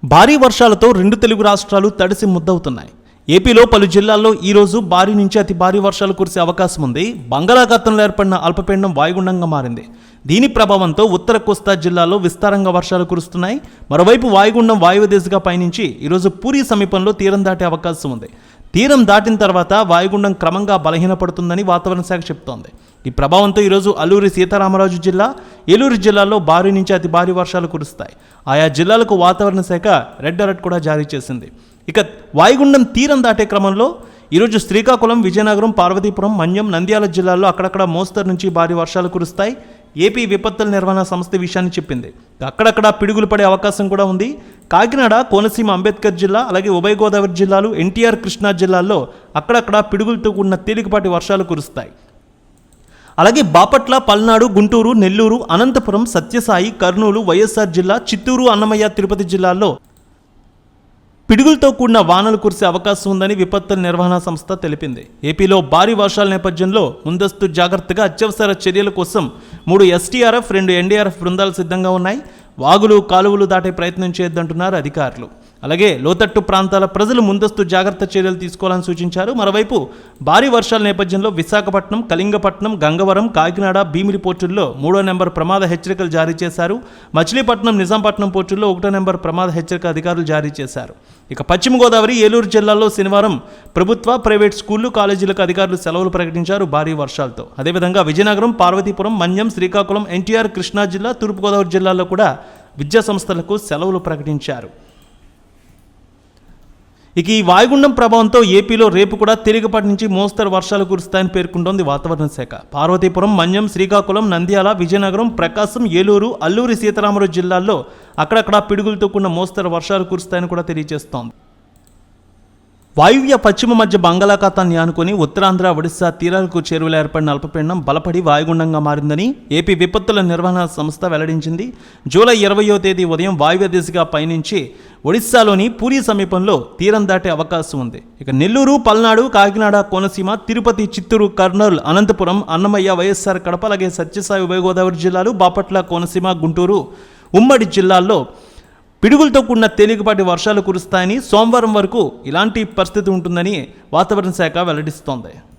భారీ వర్షాలతో రెండు తెలుగు రాష్ట్రాలు తడిసి ముద్దవుతున్నాయి. ఏపీలో పలు జిల్లాల్లో ఈరోజు భారీ నుంచి అతి భారీ వర్షాలు కురిసే అవకాశం ఉంది. బంగాళాఖాతంలో ఏర్పడిన అల్పపీడనం వాయుగుండంగా మారింది. దీని ప్రభావంతో ఉత్తర కోస్తా జిల్లాలో విస్తారంగా వర్షాలు కురుస్తున్నాయి. మరోవైపు వాయుగుండం వాయువ్య దిశగా పయనించి ఈరోజు పూరీ సమీపంలో తీరం దాటే అవకాశం ఉంది. తీరం దాటిన తర్వాత వాయుగుండం క్రమంగా బలహీనపడుతుందని వాతావరణ శాఖ చెబుతోంది. ఈ ప్రభావంతో ఈరోజు అల్లూరి సీతారామరాజు జిల్లా, ఏలూరు జిల్లాల్లో భారీ నుంచి అతి భారీ వర్షాలు కురుస్తాయి. ఆయా జిల్లాలకు వాతావరణ శాఖ రెడ్ అలర్ట్ కూడా జారీ చేసింది. ఇక వాయుగుండం తీరం దాటే క్రమంలో ఈరోజు శ్రీకాకుళం, విజయనగరం, పార్వతీపురం, మన్యం, నంద్యాల జిల్లాల్లో అక్కడక్కడ మోస్తరు నుంచి భారీ వర్షాలు కురుస్తాయి. ఏపీ విపత్తుల నిర్వహణ సంస్థ విషయాన్ని చెప్పింది. అక్కడక్కడ పిడుగులు పడే అవకాశం కూడా ఉంది. కాకినాడ, కోనసీమ, అంబేద్కర్ జిల్లా, అలాగే ఉభయ గోదావరి జిల్లాలు, ఎన్టీఆర్, కృష్ణా జిల్లాల్లో అక్కడక్కడ పిడుగులతో కూడిన తేలికపాటి వర్షాలు కురుస్తాయి. అలాగే బాపట్ల, పల్నాడు, గుంటూరు, నెల్లూరు, అనంతపురం, సత్యసాయి, కర్నూలు, వైఎస్ఆర్ జిల్లా, చిత్తూరు, అన్నమయ్య, తిరుపతి జిల్లాల్లో పిడుగులతో కూడిన వానలు కురిసే అవకాశం ఉందని విపత్తుల నిర్వహణ సంస్థ తెలిపింది. ఏపీలో భారీ వర్షాల నేపథ్యంలో ముందస్తు జాగ్రత్తగా అత్యవసర చర్యల కోసం 3 ఎస్టీఆర్ఎఫ్, 2 ఎన్డీఆర్ఎఫ్ బృందాలు సిద్ధంగా ఉన్నాయి. వాగులు, కాలువలు దాటే ప్రయత్నం చేయొద్దంటున్నారు అధికారులు. అలాగే లోతట్టు ప్రాంతాల ప్రజలు ముందస్తు జాగ్రత్త చర్యలు తీసుకోవాలని సూచించారు. మరోవైపు భారీ వర్షాల నేపథ్యంలో విశాఖపట్నం, కళింగపట్నం, గంగవరం, కాకినాడ, భీమిలి పోర్టుల్లో 3వ నెంబర్ ప్రమాద హెచ్చరికలు జారీ చేశారు. మచిలీపట్నం, నిజాంపట్నం పోర్టుల్లో 1వ నెంబర్ ప్రమాద హెచ్చరిక అధికారులు జారీ చేశారు. ఇక పశ్చిమ గోదావరి, ఏలూరు జిల్లాల్లో శనివారం ప్రభుత్వ, ప్రైవేట్ స్కూళ్లు, కాలేజీలకు అధికారులు సెలవులు ప్రకటించారు భారీ వర్షాలతో. అదేవిధంగా విజయనగరం, పార్వతీపురం, మన్యం, శ్రీకాకుళం, ఎన్టీఆర్, కృష్ణా జిల్లా, తూర్పుగోదావరి జిల్లాల్లో కూడా విద్యా సంస్థలకు సెలవులు ప్రకటించారు. ఇక ఈ వాయుగుండం ప్రభావంతో ఏపీలో రేపు కూడా తేలికపాటి నుంచి మోస్తరు వర్షాలు కురుస్తాయని పేర్కొంటోంది వాతావరణ శాఖ. పార్వతీపురం, మన్యం, శ్రీకాకుళం, నంద్యాల, విజయనగరం, ప్రకాశం, ఏలూరు, అల్లూరి సీతారామరాజు జిల్లాల్లో అక్కడక్కడ పిడుగులతో కూడిన మోస్తరు వర్షాలు కురుస్తాయని కూడా తెలియజేస్తోంది. వాయువ్య పశ్చిమ మధ్య బంగాళాఖాతాన్ని ఆనుకొని ఉత్తరాంధ్ర, ఒడిశా తీరాలకు చేరువలో ఏర్పడిన అల్పపీడనం బలపడి వాయుగుండంగా మారిందని ఏపీ విపత్తుల నిర్వహణ సంస్థ వెల్లడించింది. జూలై 20వ తేదీ ఉదయం వాయువ్య దిశగా పయనించి ఒడిశాలోని పూరీ సమీపంలో తీరం దాటే అవకాశం ఉంది. ఇక నెల్లూరు, పల్నాడు, కాకినాడ, కోనసీమ, తిరుపతి, చిత్తూరు, కర్నూలు, అనంతపురం, అన్నమయ్య, వైఎస్ఆర్ కడప, అలాగే సత్యసాయి, ఉభయ గోదావరి జిల్లాలు, బాపట్ల, కోనసీమ, గుంటూరు, ఉమ్మడి జిల్లాల్లో పిడుగులతో కూడిన తేలికపాటి వర్షాలు కురుస్తాయని, సోమవారం వరకు ఇలాంటి పరిస్థితి ఉంటుందని వాతావరణ శాఖ వెల్లడిస్తోంది.